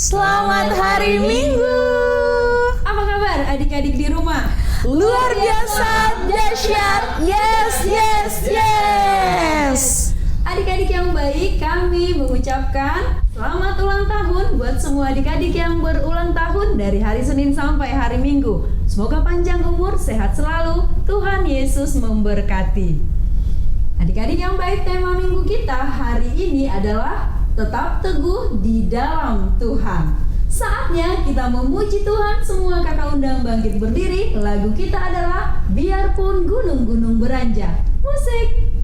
Selamat hari Minggu. Apa kabar adik-adik di rumah? Luar biasa, dahsyat. Yes. Adik-adik yang baik, kami mengucapkan selamat ulang tahun buat semua adik-adik yang berulang tahun dari hari Senin sampai hari Minggu. Semoga panjang umur, sehat selalu. Tuhan Yesus memberkati. Adik-adik yang baik, tema minggu kita hari ini adalah tetap teguh di dalam Tuhan. Saatnya kita memuji Tuhan. Semua kakak undang bangkit berdiri. Lagu kita adalah Biarpun Gunung-Gunung Beranjak. Musik.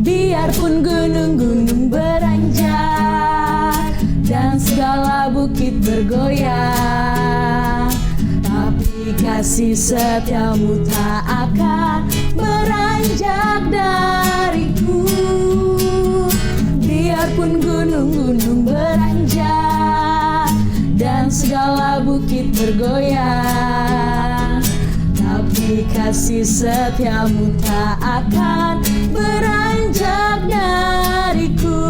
Biarpun gunung-gunung beranjak dan segala bukit bergoyang, tapi kasih setiamu tak akan beranjak dariku. Biarpun gunung-gunung beranjak dan segala bukit bergoyang, tapi kasih setiamu tak akan beranjak dariku.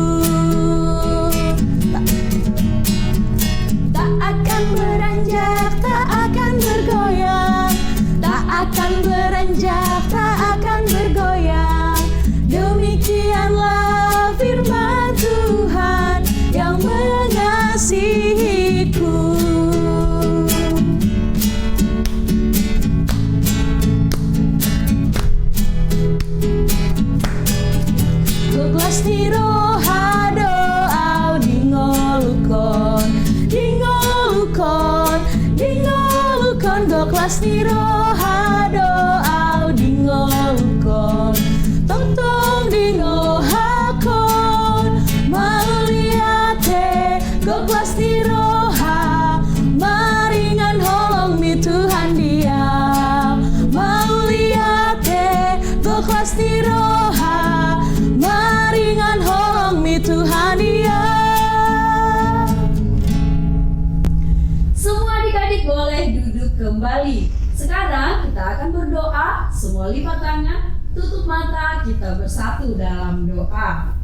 Tak akan beranjak, tak akan bergoyang, tak akan beranjak, tak akan bergoyang. Demikianlah firman Tuhan yang mengasihiku. Glasni rohado au dingolukon, dingolukon, dingolukon. Glasni rohado au dingolukon, tong-tong dingohakon. Mauliate glasni roha, maringan holong mi Tuhan dia. Mauliate glasni roha, maringan holong mi Tuhan dia. Semua adik-adik boleh duduk kembali. Sekarang kita akan berdoa. Semua lipat tangan, tutup mata, kita bersatu dalam doa.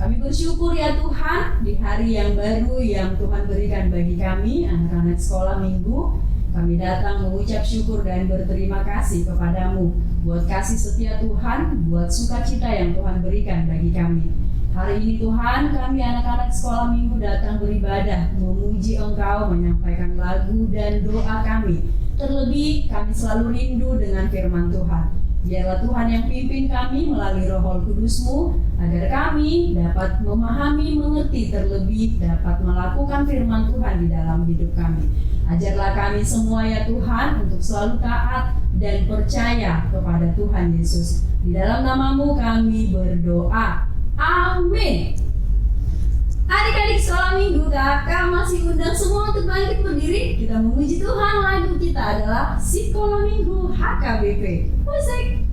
Kami bersyukur ya Tuhan, di hari yang baru yang Tuhan berikan bagi kami, anak-anak sekolah minggu. Kami datang mengucap syukur dan berterima kasih kepadamu buat kasih setia Tuhan, buat sukacita yang Tuhan berikan bagi kami. Hari ini Tuhan, kami anak-anak sekolah minggu datang beribadah, memuji Engkau, menyampaikan lagu dan doa kami. Terlebih kami selalu rindu dengan firman Tuhan. Biarlah Tuhan yang pimpin kami melalui Roh Kudus-Mu, agar kami dapat memahami, mengerti, terlebih dapat melakukan firman Tuhan di dalam hidup kami. Ajarlah kami semua ya Tuhan untuk selalu taat dan percaya kepada Tuhan Yesus. Di dalam nama-Mu kami berdoa. Amin. Adik-adik sekolah minggu, kakak masih undang semua untuk bangkit berdiri. Kita memuji Tuhan. Lagu kita adalah Sekolah Minggu HKBP. Musik.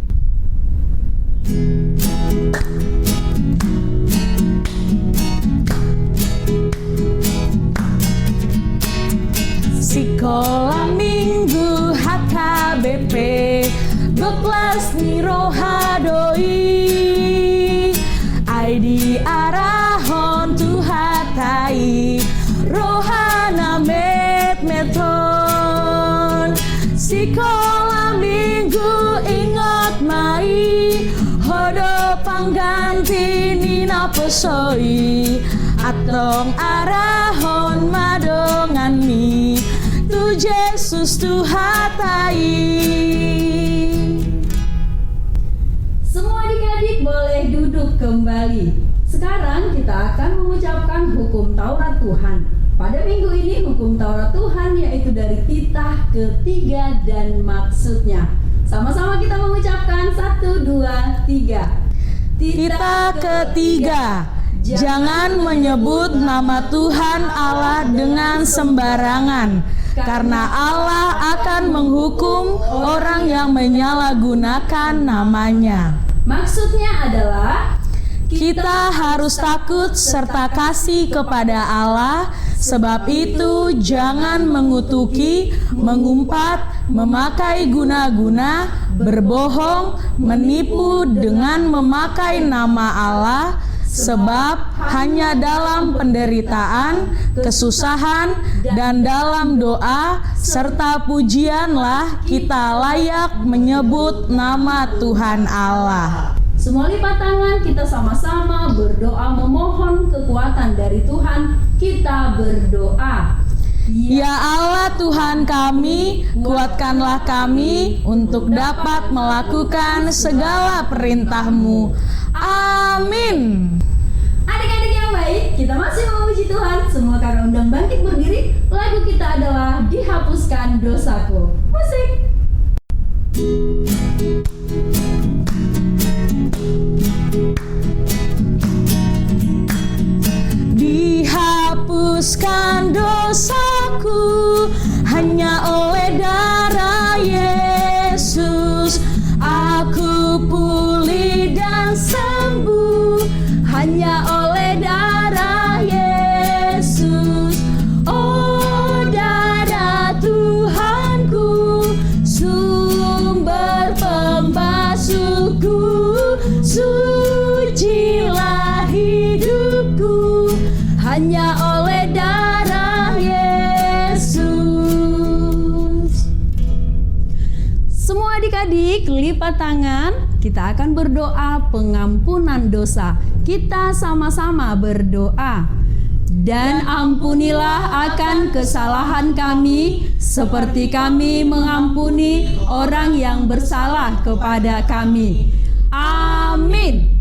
Sekolah Minggu HKBP Beklas ni rohadoi Aidi arahon tuhatai rohana met meton. Sekolah Minggu ingat mai hodo pangganti nina pesoi atong arahon madongan mi tu Yesus tuhatai. Semua adik-adik boleh duduk kembali. Sekarang kita akan mengucapkan hukum Taurat Tuhan. Pada minggu ini hukum Taurat Tuhan yaitu dari titah ketiga dan maksudnya. Sama-sama kita mengucapkan 1, 2, 3. Titah ketiga, jangan menyebut nama Tuhan Allah dengan sembarangan, karena Allah akan menghukum orang yang menyalahgunakan namanya. Maksudnya adalah Kita harus takut serta kasih kepada Allah Sebab itu jangan mengutuki, mengumpat, memakai guna-guna, berbohong, menipu dengan memakai nama Allah, sebab hanya dalam penderitaan, kesusahan, dan dalam doa serta pujianlah kita layak menyebut nama Tuhan Allah. Semua lipat tangan, kita sama-sama berdoa memohon kekuatan dari Tuhan. Kita berdoa. Ya Allah Tuhan kami, kuatkanlah kami untuk dapat melakukan segala perintah-Mu. Amin. Adik-adik yang baik, kita masih memuji Tuhan. Semua kakak undang bangkit berdiri. Lagu kita adalah Dihapuskan Dosaku. Musik. Dihapuskan dosaku hanya oleh darah Yesus. Aku pulih dan sembuh hanya oleh darah Yesus. Oh darah Tuhanku, sumber pembasuhku, sucilah hidupku hanya oleh darah Yesus. Semua adik-adik lipat tangan, kita akan berdoa pengampunan dosa. Kita sama-sama berdoa. Dan ampunilah akan kesalahan kami, seperti kami mengampuni orang yang bersalah kepada kami. Amin.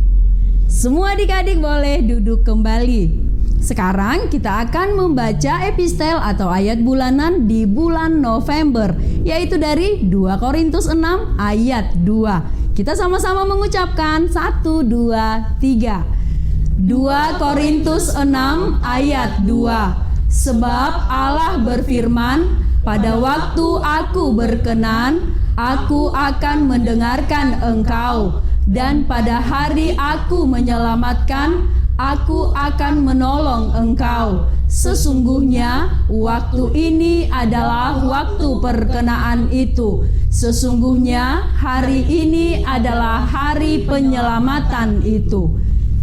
Semua adik-adik boleh duduk kembali. Sekarang kita akan membaca epistel atau ayat bulanan di bulan November, yaitu dari 2 Korintus 6 ayat 2. Kita sama-sama mengucapkan 1, 2, 3. 2 Korintus 6 ayat 2. Sebab Allah berfirman, pada waktu aku berkenan, aku akan mendengarkan engkau, dan pada hari aku menyelamatkan, aku akan menolong engkau. Sesungguhnya waktu ini adalah waktu perkenaan itu. Sesungguhnya hari ini adalah hari penyelamatan itu.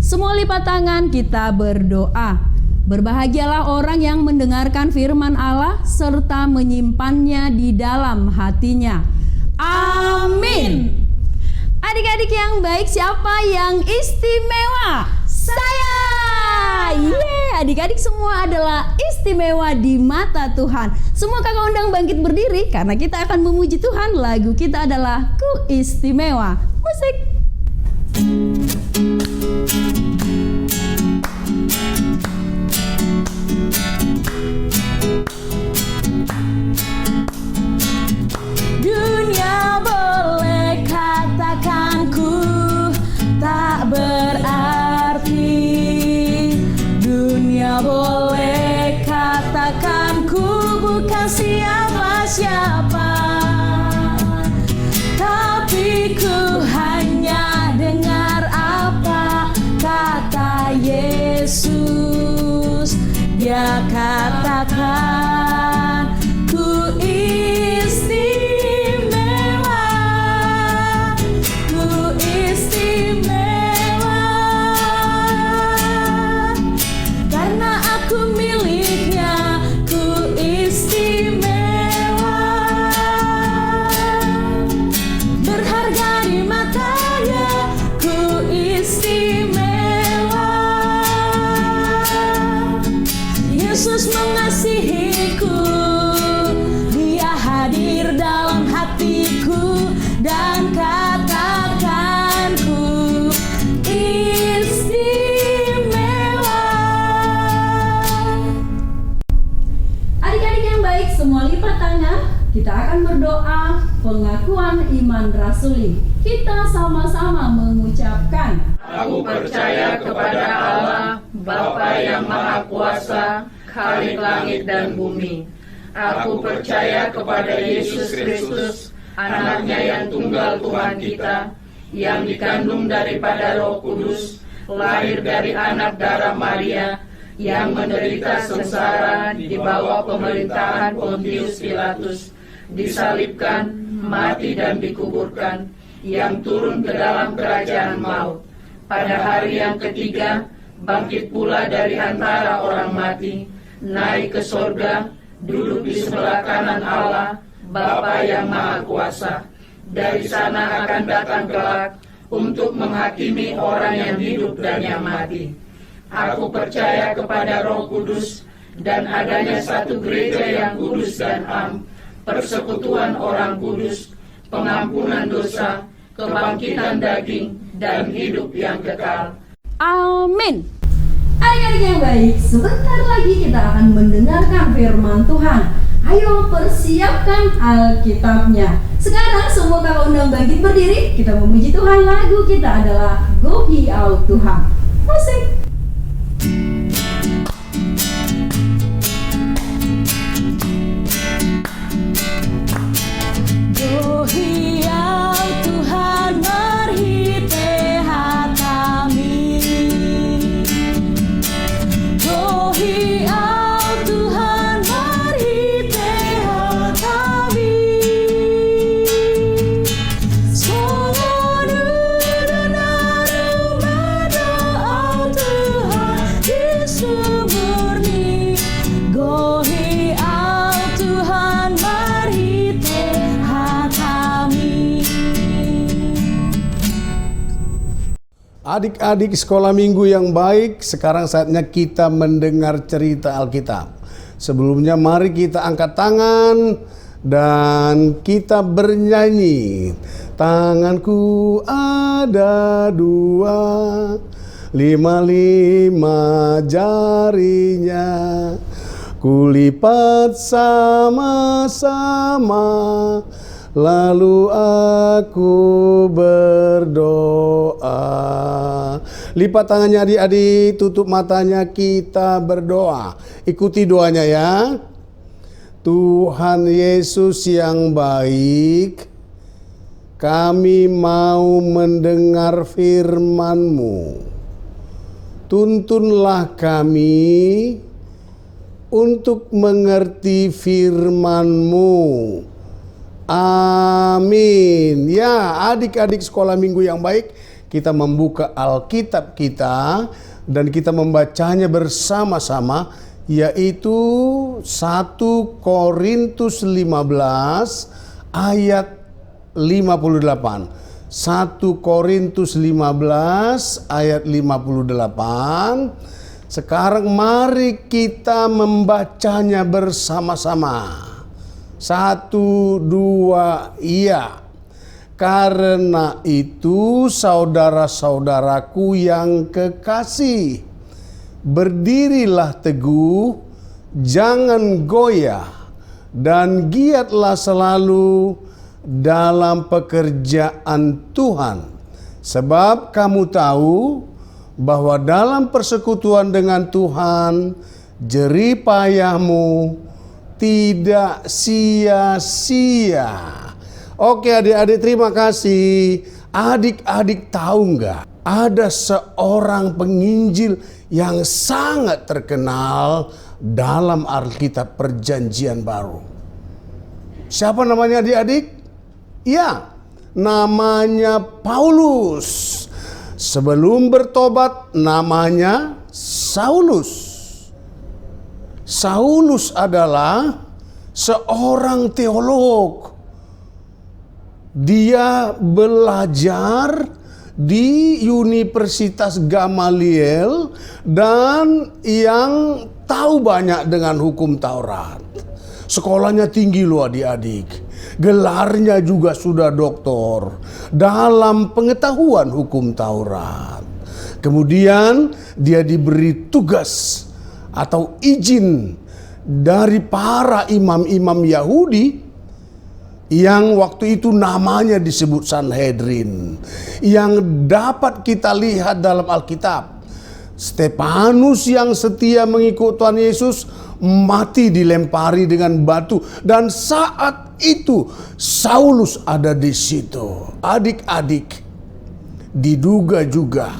Semua lipat tangan, kita berdoa. Berbahagialah orang yang mendengarkan firman Allah serta menyimpannya di dalam hatinya. Amin. Adik-adik yang baik, siapa yang istimewa? Saya. Adik-adik semua adalah istimewa di mata Tuhan. Semua kakak undang bangkit berdiri karena kita akan memuji Tuhan. Lagu kita adalah Ku Istimewa. Musik. Dunia boleh katakan ku tak berarti, dunia boleh katakan ku bukan siapa-siapa, tapi ku hanya dengar apa kata Yesus. Dia katakan ku istimewa, ku istimewa, karena aku miliknya, ku istimewa, berharga di matanya, ku istimewa. Yesus mengasihiku, Dia hadir dalam hatiku, dan katakan ku istimewa. Adik-adik yang baik, semua lipat tangan. Kita akan berdoa pengakuan iman rasuli. Kita sama-sama mengucapkan, Aku percaya kepada Allah, Bapa yang Maha Kuasa, Khalik langit dan bumi. Aku percaya kepada Yesus Kristus, Anaknya yang tunggal Tuhan kita, yang dikandung daripada Roh Kudus, lahir dari anak darah Maria, yang menderita sengsara di bawah pemerintahan Pontius Pilatus, disalibkan, mati dan dikuburkan, yang turun ke dalam kerajaan maut. Pada hari yang ketiga, bangkit pula dari antara orang mati, naik ke sorga, duduk di sebelah kanan Allah, Bapa yang Maha Kuasa. Dari sana akan datang kelak untuk menghakimi orang yang hidup dan yang mati. Aku percaya kepada Roh Kudus dan adanya satu gereja yang kudus dan am, persekutuan orang kudus, pengampunan dosa, kebangkitan daging, dan hidup yang kekal. Amin. Adik-adik yang baik, sebentar lagi kita akan mendengarkan firman Tuhan. Ayo persiapkan Alkitabnya. Sekarang semua kakak undang bangkit berdiri. Kita memuji Tuhan. Lagu kita adalah Go Ye Out Tuhan. Musik. Go Ye Out Tuhan merhite hatami. Go Ye Out Tuhan merhite hatami. Songonu dan doa Tuhan Yesus murni. Go Ye Out Tuhan merhite hatami. Adik-adik sekolah minggu yang baik, sekarang saatnya kita mendengar cerita Alkitab. Sebelumnya mari kita angkat tangan dan kita bernyanyi. Tanganku ada dua, lima jarinya, kulipat sama-sama, lalu aku berdoa. Lipat tangannya adik-adik, tutup matanya, kita berdoa. Ikuti doanya ya. Tuhan Yesus yang baik, kami mau mendengar firman-Mu. Tuntunlah kami untuk mengerti firman-Mu. Amin. Ya, adik-adik sekolah minggu yang baik, kita membuka Alkitab kita dan kita membacanya bersama-sama, yaitu 1 Korintus 15 ayat 58. 1 Korintus 15 ayat 58. Sekarang mari kita membacanya bersama-sama. 1, 2, iya. Karena itu saudara-saudaraku yang kekasih, berdirilah teguh, jangan goyah, dan giatlah selalu dalam pekerjaan Tuhan. Sebab kamu tahu bahwa dalam persekutuan dengan Tuhan, jerih payahmu tidak sia-sia. Oke adik-adik, terima kasih. Adik-adik tahu nggak? Ada seorang penginjil yang sangat terkenal dalam Alkitab Perjanjian Baru. Siapa namanya adik-adik? Ya, namanya Paulus. Sebelum bertobat namanya Saulus. Saulus adalah seorang teolog. Dia belajar di Universitas Gamaliel dan yang tahu banyak dengan hukum Taurat. Sekolahnya tinggi loh adik-adik. Gelarnya juga sudah doktor dalam pengetahuan hukum Taurat. Kemudian dia diberi tugas atau izin dari para imam-imam Yahudi yang waktu itu namanya disebut Sanhedrin, yang dapat kita lihat dalam Alkitab. Stefanus yang setia mengikut Tuhan Yesus mati dilempari dengan batu, dan saat itu Saulus ada di situ. Adik-adik, diduga juga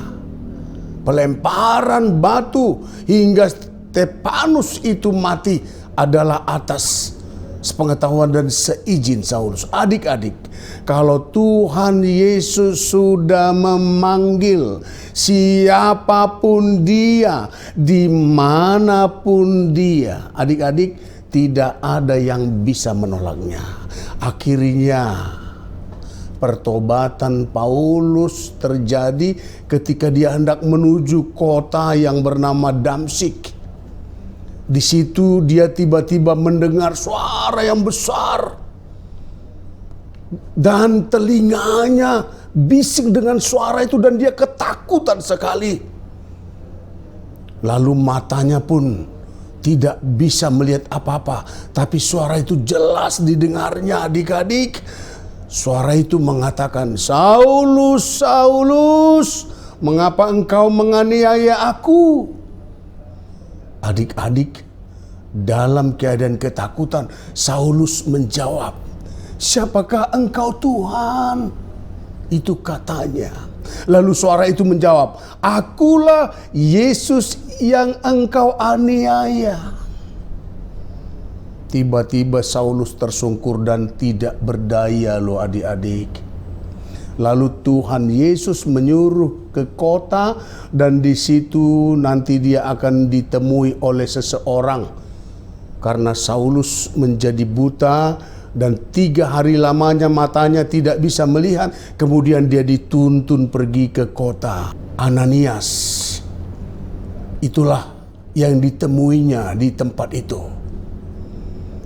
pelemparan batu hingga Stefanus itu mati adalah atas sepengetahuan dan seizin Saulus. Adik-adik, kalau Tuhan Yesus sudah memanggil siapapun dia, dimanapun dia, adik-adik, tidak ada yang bisa menolaknya. Akhirnya pertobatan Paulus terjadi ketika dia hendak menuju kota yang bernama Damsyik. Di situ dia tiba-tiba mendengar suara yang besar dan telinganya bising dengan suara itu dan dia ketakutan sekali. Lalu matanya pun tidak bisa melihat apa-apa, tapi suara itu jelas didengarnya, adik-adik. Suara itu mengatakan, "Saulus, Saulus, mengapa engkau menganiaya aku?" Adik-adik, dalam keadaan ketakutan, Saulus menjawab, "Siapakah engkau, Tuhan?" Itu katanya. Lalu suara itu menjawab, "Akulah Yesus yang engkau aniaya." Tiba-tiba Saulus tersungkur dan tidak berdaya loh adik-adik. Lalu Tuhan Yesus menyuruh ke kota dan di situ nanti dia akan ditemui oleh seseorang. Karena Saulus menjadi buta dan 3 hari lamanya matanya tidak bisa melihat. Kemudian dia dituntun pergi ke kota. Ananias, itulah yang ditemuinya di tempat itu.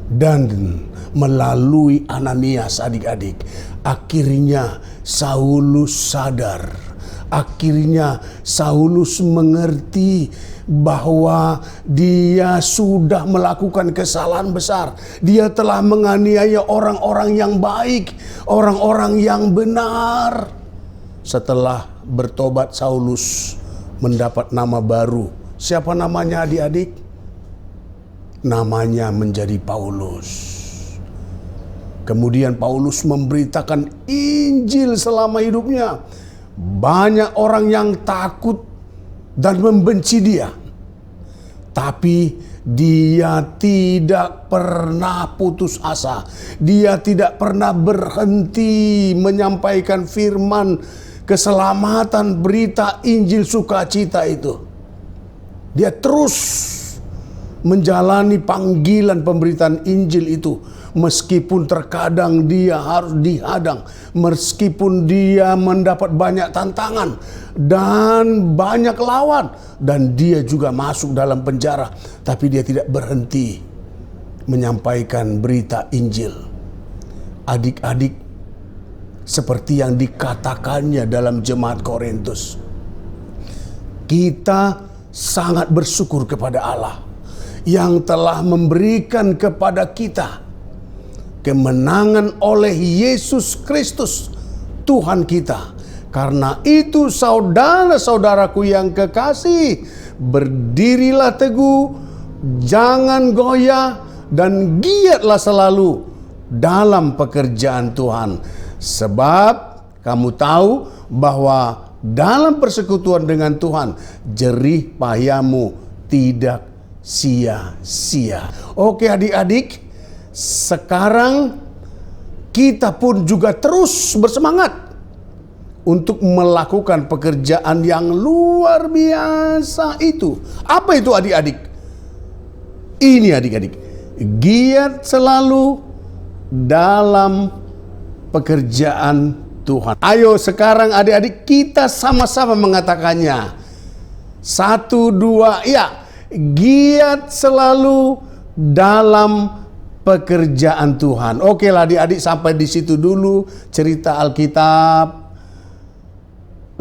Dan melalui Ananias, adik-adik, akhirnya Saulus sadar. Akhirnya Saulus mengerti bahwa dia sudah melakukan kesalahan besar. Dia telah menganiaya orang-orang yang baik, orang-orang yang benar. Setelah bertobat, Saulus mendapat nama baru. Siapa namanya, adik-adik? Namanya menjadi Paulus. Kemudian Paulus memberitakan Injil selama hidupnya. Banyak orang yang takut dan membenci dia. Tapi dia tidak pernah putus asa. Dia tidak pernah berhenti menyampaikan firman keselamatan, berita Injil sukacita itu. Dia terus menjalani panggilan pemberitaan Injil itu. Meskipun terkadang dia harus dihadang, meskipun dia mendapat banyak tantangan dan banyak lawan, dan dia juga masuk dalam penjara, tapi dia tidak berhenti menyampaikan berita Injil. Adik-adik, seperti yang dikatakannya dalam jemaat Korintus, kita sangat bersyukur kepada Allah yang telah memberikan kepada kita kemenangan oleh Yesus Kristus Tuhan kita. Karena itu saudara-saudaraku yang kekasih, berdirilah teguh, jangan goyah, dan giatlah selalu dalam pekerjaan Tuhan. Sebab kamu tahu bahwa dalam persekutuan dengan Tuhan, jerih payahmu tidak sia-sia. Oke adik-adik, sekarang kita pun juga terus bersemangat untuk melakukan pekerjaan yang luar biasa itu. Apa itu adik-adik? Ini adik-adik, giat selalu dalam pekerjaan Tuhan. Ayo sekarang adik-adik kita sama-sama mengatakannya. 1, 2, ya. Giat selalu dalam pekerjaan Tuhan. Oke lah adik-adik, sampai di situ dulu cerita Alkitab.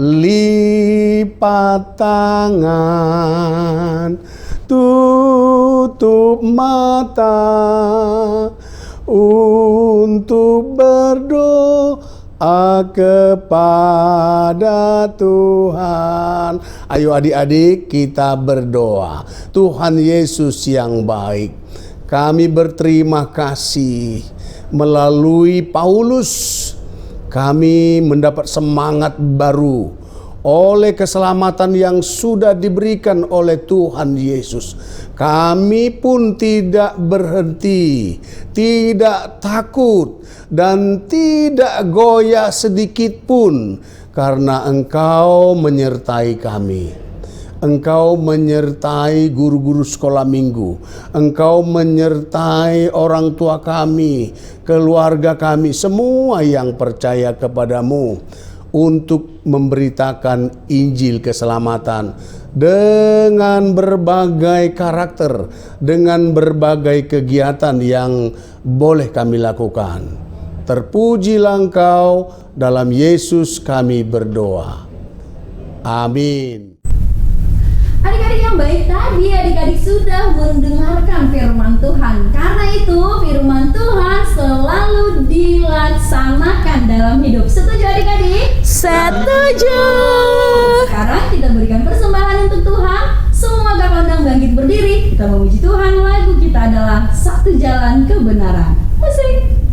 Lipat tangan, tutup mata untuk berdoa kepada Tuhan. Ayo adik-adik kita berdoa. Tuhan Yesus yang baik, kami berterima kasih melalui Paulus kami mendapat semangat baru oleh keselamatan yang sudah diberikan oleh Tuhan Yesus. Kami pun tidak berhenti, tidak takut, dan tidak goyah sedikit pun, karena Engkau menyertai kami. Engkau menyertai guru-guru sekolah minggu. Engkau menyertai orang tua kami, keluarga kami, semua yang percaya kepadamu, untuk memberitakan Injil keselamatan dengan berbagai karakter, dengan berbagai kegiatan yang boleh kami lakukan. Terpujilah Engkau, dalam Yesus kami berdoa. Amin. Adik-adik yang baik, tadi adik-adik sudah mendengarkan firman Tuhan. Karena itu firman Tuhan selalu dilaksanakan dalam hidup. Setuju adik-adik? Setuju. Sekarang kita berikan persembahan untuk Tuhan. Semua angkat pandang bangkit berdiri. Kita memuji Tuhan. Lagu kita adalah Satu Jalan Kebenaran. Musik.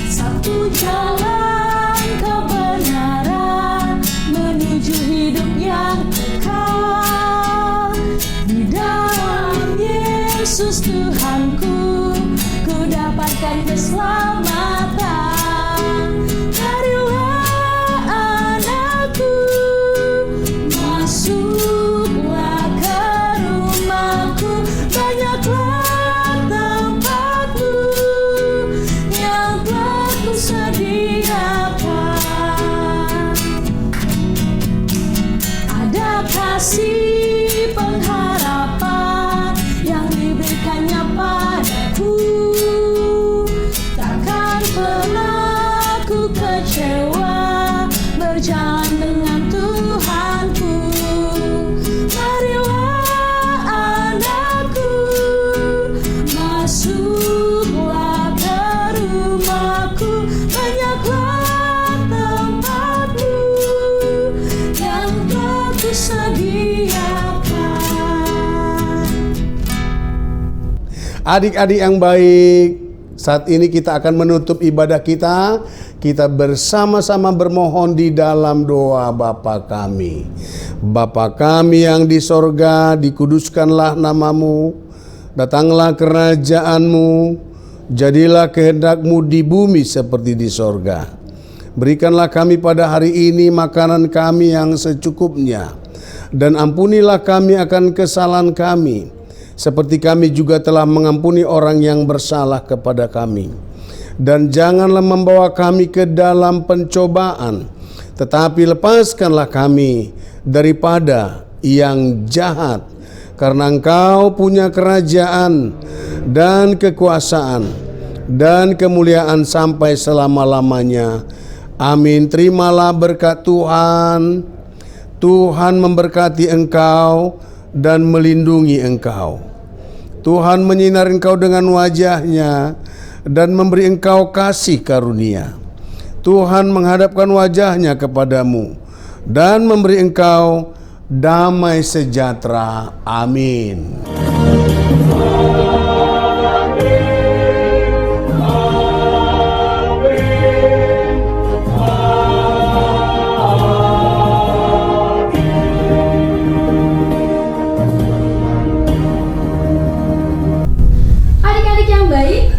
Satu jalan kebenaran menuju hidup yang kekal. Di dalam Yesus Tuhanku, ku dapatkan keselamatan. Marilah anakku, masuklah ke rumahku. Banyaklah tempatku yang telah kusediakan. Ada kasih pengharapan yang diberikannya padaku. Takkan pernah ku kecewa berjalan dengan Tuhanku. Marilah anakku, masuklah ke rumahku. Banyaklah tempatku yang telah kusediakan. Adik-adik yang baik, saat ini kita akan menutup ibadah kita. Kita bersama-sama bermohon di dalam doa Bapa kami. Bapa kami yang di sorga, dikuduskanlah namamu. Datanglah kerajaanmu. Jadilah kehendak-Mu di bumi seperti di sorga. Berikanlah kami pada hari ini makanan kami yang secukupnya. Dan ampunilah kami akan kesalahan kami, seperti kami juga telah mengampuni orang yang bersalah kepada kami. Dan janganlah membawa kami ke dalam pencobaan, tetapi lepaskanlah kami daripada yang jahat. Karena Engkau punya kerajaan dan kekuasaan dan kemuliaan sampai selama-lamanya. Amin. Terimalah berkat Tuhan. Tuhan memberkati engkau dan melindungi engkau. Tuhan menyinari engkau dengan wajah-Nya dan memberi engkau kasih karunia. Tuhan menghadapkan wajah-Nya kepadamu dan memberi engkau damai sejahtera. Amin.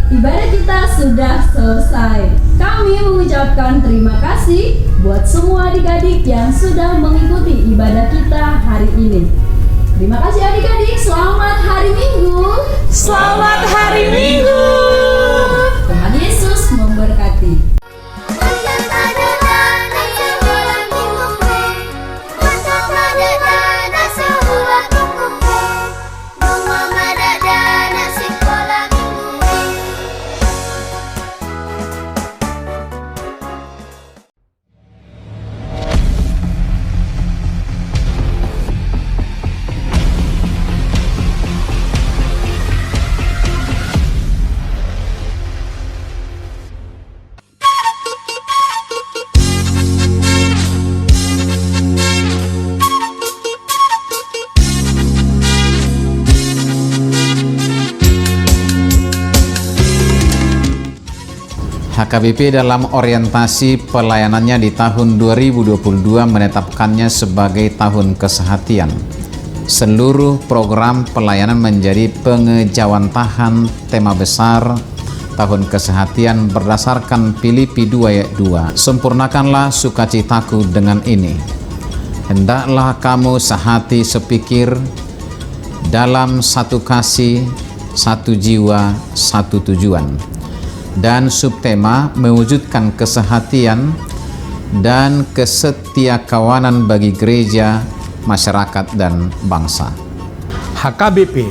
Ibadah kita sudah selesai. Kami mengucapkan terima kasih buat semua adik-adik yang sudah mengikuti ibadah kita hari ini. Terima kasih adik-adik. Selamat hari Minggu. Selamat hari Minggu. Tuhan Yesus memberkati. HKBP dalam orientasi pelayanannya di tahun 2022 menetapkannya sebagai tahun kesehatian. Seluruh program pelayanan menjadi pengejawantahan tema besar tahun kesehatian berdasarkan Filipi 2 ayat 2. Sempurnakanlah sukacitaku dengan ini. Hendaklah kamu sehati sepikir dalam satu kasih, satu jiwa, satu tujuan. Dan subtema mewujudkan kesehatian dan kesetiakawanan bagi gereja, masyarakat, dan bangsa. HKBP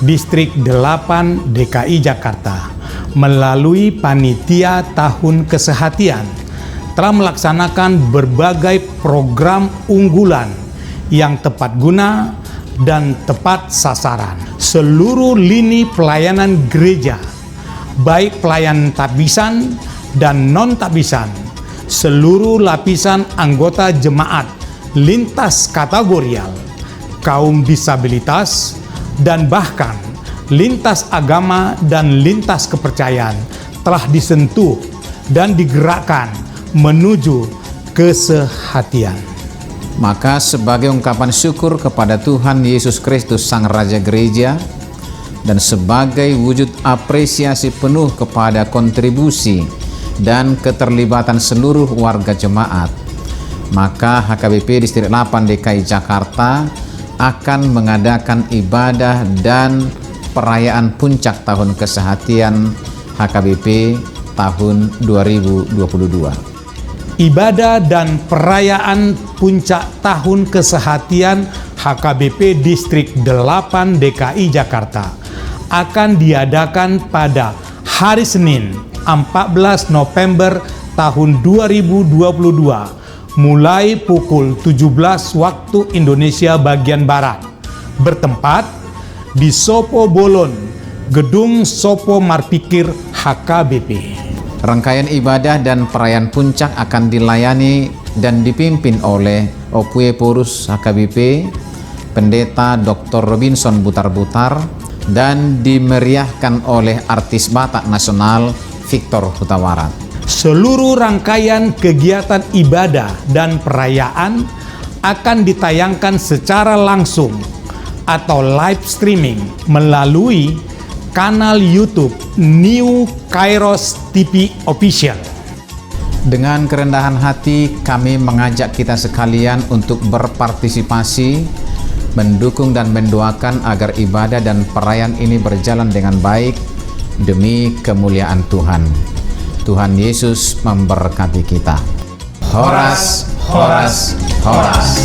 Distrik 8 DKI Jakarta melalui Panitia Tahun Kesehatian telah melaksanakan berbagai program unggulan yang tepat guna dan tepat sasaran. Seluruh lini pelayanan gereja, baik pelayan tabisan dan non-tabisan, seluruh lapisan anggota jemaat lintas kategorial, kaum disabilitas, dan bahkan lintas agama dan lintas kepercayaan telah disentuh dan digerakkan menuju kesehatian. Maka sebagai ungkapan syukur kepada Tuhan Yesus Kristus Sang Raja Gereja, dan sebagai wujud apresiasi penuh kepada kontribusi dan keterlibatan seluruh warga jemaat, maka HKBP Distrik 8 DKI Jakarta akan mengadakan ibadah dan perayaan puncak tahun kesehatian HKBP tahun 2022. Ibadah dan perayaan puncak tahun kesehatian HKBP Distrik 8 DKI Jakarta akan diadakan pada hari Senin 14 November tahun 2022 mulai pukul 17 waktu Indonesia bagian Barat, bertempat di Sopo Bolon, Gedung Sopo Marpikir HKBP. Rangkaian ibadah dan perayaan puncak akan dilayani dan dipimpin oleh Opue Porus HKBP, Pendeta Dr. Robinson Butar-Butar, dan dimeriahkan oleh artis Batak Nasional Victor Hutawarat. Seluruh rangkaian kegiatan ibadah dan perayaan akan ditayangkan secara langsung atau live streaming melalui kanal YouTube New Kairos TV Official. Dengan kerendahan hati kami mengajak kita sekalian untuk berpartisipasi, mendukung dan mendoakan agar ibadah dan perayaan ini berjalan dengan baik demi kemuliaan Tuhan. Tuhan Yesus memberkati kita. Horas, horas, horas.